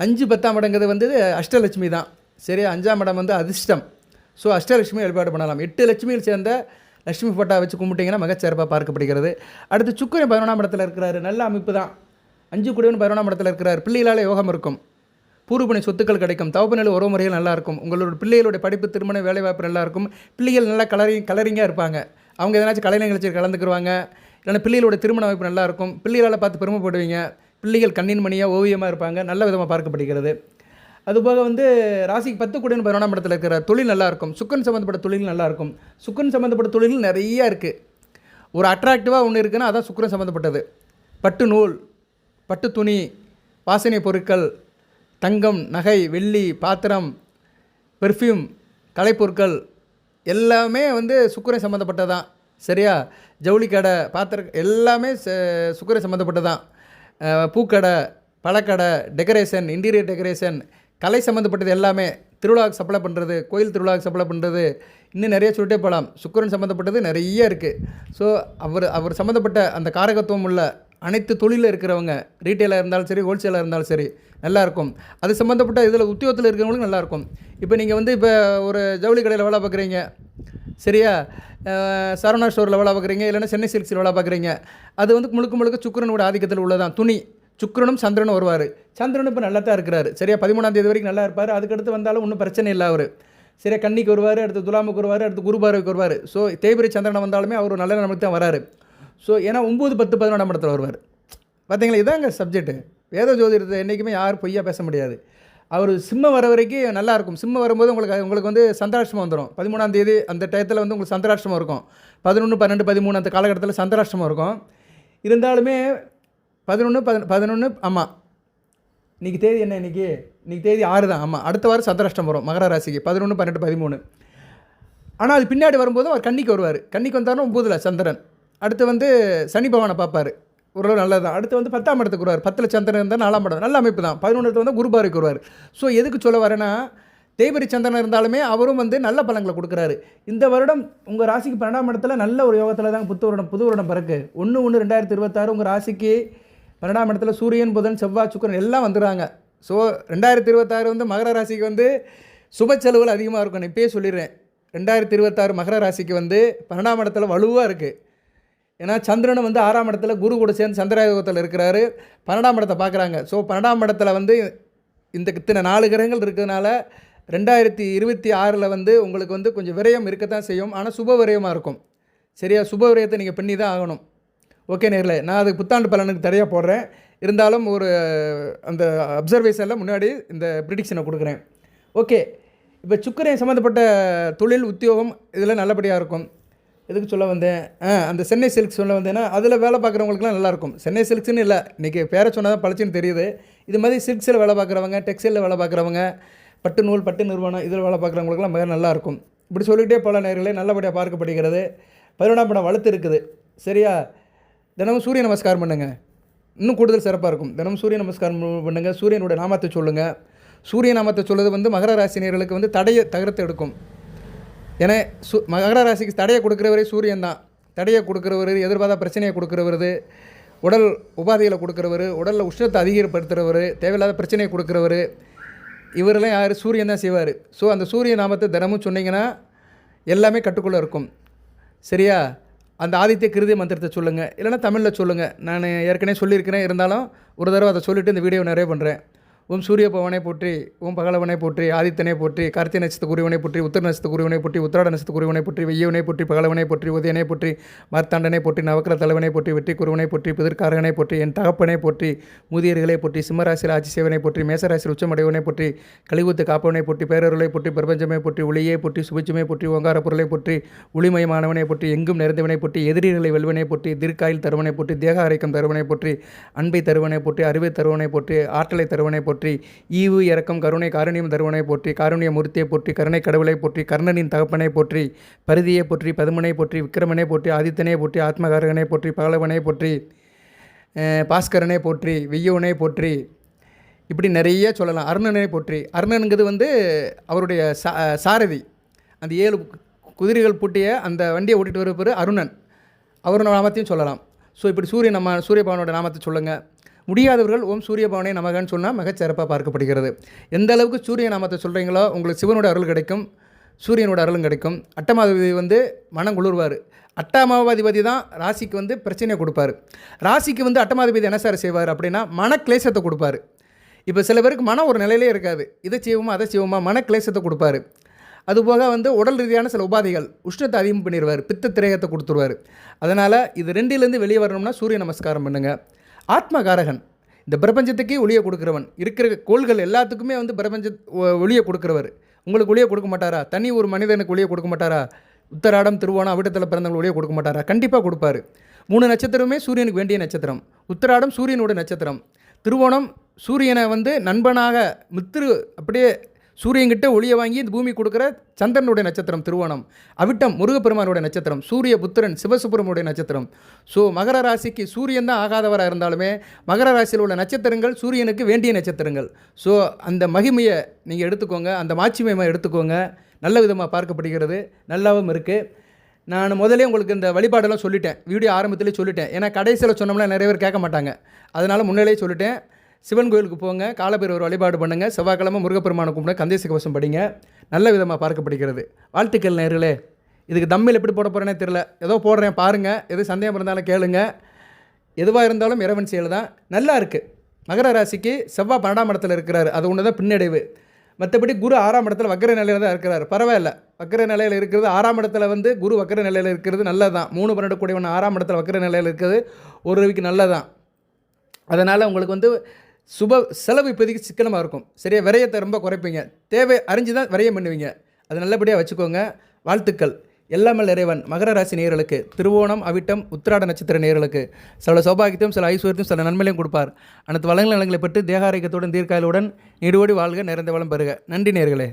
5-10ஆம் இடங்கிறது வந்து அஷ்டலட்சுமி தான். சரியா? 5ஆம் இடம் வந்து அதிர்ஷ்டம். ஸோ அஷ்டலட்சுமி வழிபாடு பண்ணலாம். 8 லட்சுமியில் சேர்ந்த லட்சுமி ஃபோட்டோ வச்சு கும்பிட்டிங்கன்னா மிகச்சிறப்பாக பார்க்கப்படுகிறது. அடுத்து சுக்கிரன் 11ஆம் இடத்துல இருக்கிறாரு, நல்ல அமைப்பு தான். 5 கூடையவன் 11ஆம் இடத்துல இருக்கிறார். பிள்ளைகளால் யோகம் இருக்கும், பூர்வபுணி சொத்துக்கள் கிடைக்கும், தவப்புநிலை உறவு முறைகள் நல்லாயிருக்கும். உங்களோட பிள்ளைகளுடைய படிப்பு, திருமண, வேலைவாய்ப்பு நல்லாயிருக்கும். பிள்ளைகள் நல்லா கலரிங்காக இருப்பாங்க. அவங்க எதனாச்சும் கலை நிகழ்ச்சியில் கலந்துக்குருவாங்க. இல்லைன்னா பிள்ளைகளோட திருமண வாய்ப்பு நல்லாயிருக்கும். பிள்ளைகளால் பார்த்து பெருமைப்படுவீங்க. பிள்ளைகள் கண்ணின் மணியாக ஓவியமாக இருப்பாங்க, நல்ல விதமாக பார்க்கப்படுகிறது. அதுபோக வந்து ராசிக்கு 10 கூடையவன் 11ஆம் இடத்துல இருக்கிற தொழில் நல்லாயிருக்கும். சுக்கரன் சம்மந்தப்பட்ட தொழில் நல்லாயிருக்கும். சுக்கரன் சம்மந்தப்பட்ட தொழில் நிறையா இருக்குது. ஒரு அட்ராக்டிவாக ஒன்று இருக்குன்னா அதான் சுக்கரன் சம்மந்தப்பட்டது. பட்டு நூல், பட்டு துணி, வாசனை பொருட்கள், தங்கம், நகை, வெள்ளி, பாத்திரம், பெர்ஃப்யூம், கலைப்பொருட்கள் எல்லாமே வந்து சுக்கிரன் சம்மந்தப்பட்டதான். சரியா? ஜவுளி கடை, பாத்திரம் எல்லாமே சுக்கிரன் சம்மந்தப்பட்டதான். பூக்கடை, பழக்கடை, டெக்கரேஷன், இன்டீரியர் டெக்கரேஷன், கலை சம்மந்தப்பட்டது எல்லாமே. திருவிழாவுக்கு சப்ளை பண்ணுறது, கோயில் திருவிழாவுக்கு சப்ளை பண்ணுறது, இன்னும் நிறைய சொல்லிட்டே போகலாம். சுக்கிரன் சம்மந்தப்பட்டது நிறைய இருக்குது. ஸோ அவர் சம்மந்தப்பட்ட அந்த காரகத்துவம் உள்ள அனைத்து தொழிலில் இருக்கிறவங்க, ரீட்டெயிலாக இருந்தாலும் சரி, ஹோல்சேலாக இருந்தாலும் சரி, நல்லாயிருக்கும். அது சம்மந்தப்பட்ட இதில் உத்தியோகத்தில் இருக்கிறவங்களுக்கும் நல்லாயிருக்கும். இப்போ நீங்கள் வந்து இப்போ ஒரு ஜவுளி கடையில் வேலை பார்க்குறீங்க, சரியா? சரவணா ஸ்டோரில் வேலை பார்க்குறீங்க, இல்லைன்னா சென்னை சில்க்ஸில் வேலை பார்க்குறீங்க. அது வந்து முழுக்க சுக்கிரனோட ஆதிக்கத்தில் உள்ளதான். துணி சுக்கிரனும் சந்திரனும் வருவார். சந்திரனும் இப்போ நல்லா தான் இருக்கிறாரு. சரியா? 13ஆம் தேதி வரைக்கும் நல்லா இருப்பார். அதுக்கடுத்து வந்தாலும் ஒன்றும் பிரச்சனை இல்லை. அவர் சரியா கன்னிக்கு வருவார், அடுத்து துலாமுக்கு வருவார், அடுத்து குருபாருக்கு வருவார். ஸோ தேய்பிரை சந்திரனை வந்தாலுமே அவர் நல்ல நமக்கு தான் வராரு. ஸோ ஏன்னா 9, 10, 11ஆம் இடத்துல வருவார். பார்த்தீங்களா? இதாங்க சப்ஜெக்ட்டு. வேத ஜோதிடத்தை என்றைக்குமே யாரும் பொய்யா பேச முடியாது. அவர் சிம்மம் வர வரைக்கும் நல்லாயிருக்கும். சிம்மம் வரும்போது உங்களுக்கு வந்து சந்திராஷ்டமம் வந்துடும். 13ஆம் தேதி அந்த டயத்தில் வந்து உங்களுக்கு சந்திராஷ்டமம் இருக்கும். 11, 12, 13 அந்த காலகட்டத்தில் சந்திராஷ்டமம் இருக்கும். இருந்தாலுமே 11 ஆமாம், இன்றைக்கி தேதி என்ன? இன்றைக்கி தேதி 6 தான். ஆமாம், அடுத்த வாரம் சந்திராஷ்டம் வரும் மகர ராசிக்கு 11, 12, 13. ஆனால் அது பின்னாடி வரும்போது அவர் கன்னிக்கு வருவார். கன்னிக்கு வந்தாலும் 9ல் சந்திரன். அடுத்து வந்து சனி பகவானை பார்ப்பார், ஓரளவு நல்லது தான். அடுத்து வந்து 10ஆம் இடத்துக்கு வருவார். 10ல் சந்திரன் இருந்தால் 4ஆம் இடம், நல்ல அமைப்பு தான். 11 வந்து குருபாருக்கு வருவார். ஸோ எதுக்கு சொல்ல வரேன்னா, தேய்பிரை சந்திரன் இருந்தாலுமே அவரும் வந்து நல்ல பலன்களை கொடுக்குறாரு. இந்த வருடம் உங்கள் ராசிக்கு 12ஆம் இடத்துல நல்ல ஒரு யோகத்தில் தான் புது வருடம் பிறகு 1/1/2026 உங்கள் ராசிக்கு 12ஆம் இடத்துல சூரியன், புதன், செவ்வாய், சுக்கிரன் எல்லாம் வந்துடுறாங்க. ஸோ 2026 வந்து மகர ராசிக்கு வந்து சுப செலவுகள் அதிகமாக இருக்கும். நான் இப்போயே சொல்லிடுறேன். 2026 மகர ராசிக்கு வந்து 12ஆம் இடத்துல வலுவாக இருக்குது. ஏன்னா சந்திரனை வந்து 6ஆம் இடத்துல குரு கூட சேர்ந்து சந்திராயோகத்தில் இருக்கிறாரு. 12ஆம் இடத்தை பார்க்குறாங்க. ஸோ 12ஆம் இடத்துல வந்து இத்தனை 4 கிரகங்கள் இருக்கிறதுனால 2026 வந்து உங்களுக்கு வந்து கொஞ்சம் விரயம் இருக்கத்தான் செய்யும். ஆனால் சுப விரயமாக இருக்கும். சரியா? சுப விரயத்தை நீங்கள் பண்ணி தான் ஆகணும். ஓகே நேர்களே, நான் அதுக்கு புத்தாண்டு பலனுக்கு தனியாக போடுறேன். இருந்தாலும் ஒரு அந்த அப்சர்வேஷனில் முன்னாடி இந்த ப்ரிடிக்ஷனை கொடுக்குறேன். ஓகே, இப்போ சுக்கிரன் சம்மந்தப்பட்ட தொழில், உத்தியோகம் இதில் நல்லபடியாக இருக்கும். எதுக்கு சொல்ல வந்தேன்? அந்த சென்னை சில்க்ஸ் சொல்ல வந்தேன்னா அதில் வேலை பார்க்குறவங்களுக்குலாம் நல்லாயிருக்கும். சென்னை சில்க்ஸ்னு இல்லை, இன்றைக்கி பேரை சொன்னால் தான் பழச்சின்னு தெரியுது. இது மாதிரி சில்க்ஸில் வேலை பார்க்குறவங்க, டெக்ஸ்டைலில் வேலை பார்க்குறவங்க, பட்டு நூல், பட்டு நிறுவனம் இதில் வேலை பார்க்குறவங்களுக்குலாம் மிக நல்லாயிருக்கும். இப்படி சொல்லிக்கிட்டே பல நேர்களே நல்லபடியாக பார்க்கப்படுகிறது. 11ஆம் இடம் வலுத்து இருக்குது. சரியா? தினமும் சூரிய நமஸ்காரம் பண்ணுங்கள். இன்னும் கூடுதல் சிறப்பாக இருக்கும். தினமும் சூரிய நமஸ்காரம் பண்ணுங்கள். சூரியனுடைய நாமத்தை சொல்லுங்கள். சூரிய நாமத்தை சொல்வது வந்து மகர ராசி நேயர்களுக்கு வந்து தடையை தகர்த்து எடுக்கும். ஏன்னா மகர ராசிக்கு தடையை கொடுக்குறவரே சூரியன் தான். தடையை கொடுக்குறவர், எதிர்பார்த்த பிரச்சனையை கொடுக்குறவர், உடல் உபாதைகளை கொடுக்குறவர், உடலில் உஷ்ணத்தை அதிகப்படுத்துகிறவர், தேவையில்லாத பிரச்சனையை கொடுக்குறவர், இவரெல்லாம் யார்? சூரியன் தான் செய்வார். ஸோ அந்த சூரிய நாமத்தை தினமும் சொன்னீங்கன்னா எல்லாமே கட்டுக்குள்ளே இருக்கும். சரியா? அந்த ஆதித்ய கிருதி மந்திரத்தை சொல்லுங்கள், இல்லைனா தமிழில் சொல்லுங்கள். நான் ஏற்கனவே சொல்லியிருக்கிறேன், இருந்தாலும் ஒரு தடவை அதை சொல்லிவிட்டு இந்த வீடியோ நிறைய பண்ணுறேன். ஓம் சூரிய பவனை போற்றி, ஓம் பகலவனை போற்றி, ஆதித்தனை போற்றி, கார்த்திகை நட்சத்திர குருவனை போற்றி, உத்தர நட்சத்திர குருவனை போற்றி, உத்திராட நட்சத்திர குருவனை போற்றி, வெய்யவனை போற்றி, பகலவனை போற்றி, உதயனை போற்றி, மார்த்தாண்டனை போற்றி, நவக்கிர தலைவனை போற்றி, வெற்றி குருவனை போற்றி, பிதிர்காரகனை போற்றி, என் தகப்பனை போற்றி, முதியர்களை போற்றி, சிம்மராசியில் ஆட்சி சேவனை போற்றி, மேசராசியில் உச்சமடைவனை போற்றி, கலிவுத்து காப்பவனை போற்றி, பேரருளை போற்றி, பிரபஞ்சமை போற்றி, ஒளியை போற்றி, சுபிச்சமை போற்றி, ஓங்கார பொருளை போற்றி, ஒளிமயமானவனை போற்றி, எங்கும் நிறைந்தவனை போற்றி, எதிரிகளை வெல்வனை போற்றி, தீர்க்காயில் தருவனை போற்றி, தேக ஆரோக்கியம் தருவனை போற்றி, அன்பை தருவனை போற்றி, அறிவை தருவனை போற்றி, ஆற்றலை தருவனை போற்றி, ஈவு இரக்கம் கருணை காருண்யம் தருவனை போற்றி, காருண்ய மூர்த்தியை போற்றி, கருணை கடவுளை போற்றி, கர்ணனின் தகப்பனை போற்றி, பரிதியை போற்றி, பதுமனை போற்றி, விக்கிரமனை போற்றி, ஆதித்தனை போற்றி, ஆத்மகாரகனை போற்றி, பகலவனை போற்றி, பாஸ்கரனை போற்றி, வெய்யவனை போற்றி, இப்படி நிறைய சொல்லலாம். அருணனை போற்றி. அருணனுங்கிறது வந்து அவருடைய சாரதி. அந்த 7 குதிரைகள் பூட்டிய அந்த வண்டியை ஓட்டிகிட்டு வருவார் அருணன். அவரோட நாமத்தையும் சொல்லலாம். ஸோ இப்படி சூரிய பகவானோட நாமத்தை சொல்லுங்கள். முடியாதவர்கள் ஓம் சூரிய பவனே நமகன்னு சொன்னால் மிகச்சிறப்பாக பார்க்கப்படுகிறது. எந்த அளவுக்கு சூரிய நாமத்தை சொல்கிறீங்களோ உங்களுக்கு சிவனோட அருள் கிடைக்கும், சூரியனோட அருளும் கிடைக்கும். அட்டமாதிபதி வந்து மனம் குளிர்வார். அட்டமாதிபதி தான் ராசிக்கு வந்து பிரச்சனையை கொடுப்பார். ராசிக்கு வந்து அட்டமாதிபதி என்ன சார் செய்வார் அப்படின்னா மன கிளேசத்தை கொடுப்பார். இப்போ சில பேருக்கு மனம் ஒரு நிலையிலே இருக்காது, இதை செய்வோமா அதை செய்வோமா, மன கிளேசத்தை கொடுப்பார். அதுபோக வந்து உடல் ரீதியான சில உபாதைகள், உஷ்ணத்தை அதிகம் பண்ணிடுவார், பித்த திரேகத்தை கொடுத்துருவார். அதனால் இது ரெண்டிலேருந்து வெளியே வரணும்னா சூரிய நமஸ்காரம் பண்ணுங்கள். ஆத்மகாரகன், இந்த பிரபஞ்சத்துக்கே ஒளியை கொடுக்குறவன், இருக்கிற கோள்கள் எல்லாத்துக்குமே வந்து ஒளியை கொடுக்குறவர். உங்களுக்கு ஒளியை கொடுக்க மாட்டாரா? தனி ஒரு மனிதனுக்கு ஒளியை கொடுக்க மாட்டாரா? உத்தராடம் திருவோணம் அவிட்டத்தில் பிறந்தவங்க ஒளியை கொடுக்க மாட்டாரா? கண்டிப்பாக கொடுப்பார். 3 நட்சத்திரமே சூரியனுக்கு வேண்டிய நட்சத்திரம். உத்தராடம் சூரியனோட நட்சத்திரம், திருவோணம் சூரியனை வந்து நண்பனாக மித்திரு அப்படியே சூரியன்கிட்ட ஒளியை வாங்கி இந்த பூமி கொடுக்குற சந்திரனுடைய நட்சத்திரம் திருவோணம். அவிட்டம் முருகப்பெருமானுடைய நட்சத்திரம். சூரிய புத்திரன் சிவசுப்பிரமனுடைய நட்சத்திரம். ஸோ மகர ராசிக்கு சூரியன் தான் ஆகாதவராக இருந்தாலுமே மகர ராசியில் உள்ள நட்சத்திரங்கள் சூரியனுக்கு வேண்டிய நட்சத்திரங்கள். ஸோ அந்த மகிமையை நீங்கள் எடுத்துக்கோங்க, அந்த மாட்சிமையை எடுத்துக்கோங்க. நல்ல விதமாக பார்க்கப்படுகிறது, நல்லாவும் இருக்குது. நான் முதலே உங்களுக்கு இந்த வழிபாடெல்லாம் சொல்லிட்டேன், வீடியோ ஆரம்பத்திலே சொல்லிட்டேன். ஏன்னா கடைசியில் சொன்னோம்னா நிறைய பேர் கேட்க மாட்டாங்க. அதனால் முன்னாலே சொல்லிட்டேன். சிவன் கோயிலுக்கு போங்க, காலபைரவர் வழிபாடு பண்ணுங்கள், செவ்வாய்க்கிழமை முருகப்பெருமானை கும்பிட, கந்தேசி கவசம் படிங்க. நல்ல விதமாக பார்க்கப்படுகிறது. வாழ்த்துக்கள் நேயர்களே. இதுக்கு தம்மில் எப்படி போட போகிறேனே தெரில, ஏதோ போடுறேன் பாருங்கள். எது சந்தேகம் இருந்தாலும் கேளுங்க. எதுவாக இருந்தாலும் இறைவன் செயல் தான். நல்லா இருக்குது. மகர ராசிக்கு செவ்வாய் 12ஆம் இடத்துல இருக்கிறார், அது ஒன்று தான் பின்னடைவு. மற்றபடி குரு 6ஆம் இடத்துல வக்கர நிலையில் தான் இருக்கிறார், பரவாயில்ல. வக்கர நிலையில் இருக்கிறது 6ஆம் இடத்துல வந்து குரு வக்கர நிலையில் இருக்கிறது நல்லது தான். 3 12 கூடியவன் 6ஆம் இடத்துல வக்கர நிலையில் இருக்கிறது ஒரு ரவிக்கு நல்லதான். அதனால் உங்களுக்கு வந்து செலவு இப்போதைக்கு சிக்கனமாக இருக்கும். சரியா? விரயத்தை ரொம்ப குறைப்பீங்க. தேவை அறிஞ்சு தான் விரயம் பண்ணுவீங்க. அது நல்லபடியாக வச்சுக்கோங்க. வாழ்த்துக்கள். எல்லாமல் இறைவன் மகர ராசி நேயர்களுக்கு, திருவோணம் அவிட்டம் உத்திராட நட்சத்திர நேயர்களுக்கு சில சௌபாகியத்தையும் சில ஐஸ்வர்யத்தையும் சில நன்மையிலையும் கொடுப்பார். அனைத்து வளங்களை பெற்று தேகாரோக்கியத்துடன் தீர்க்காயலுடன் நீடுவோடி வாழ்க, நிறைந்த வளம் பெறுக. நன்றி நேயர்களே.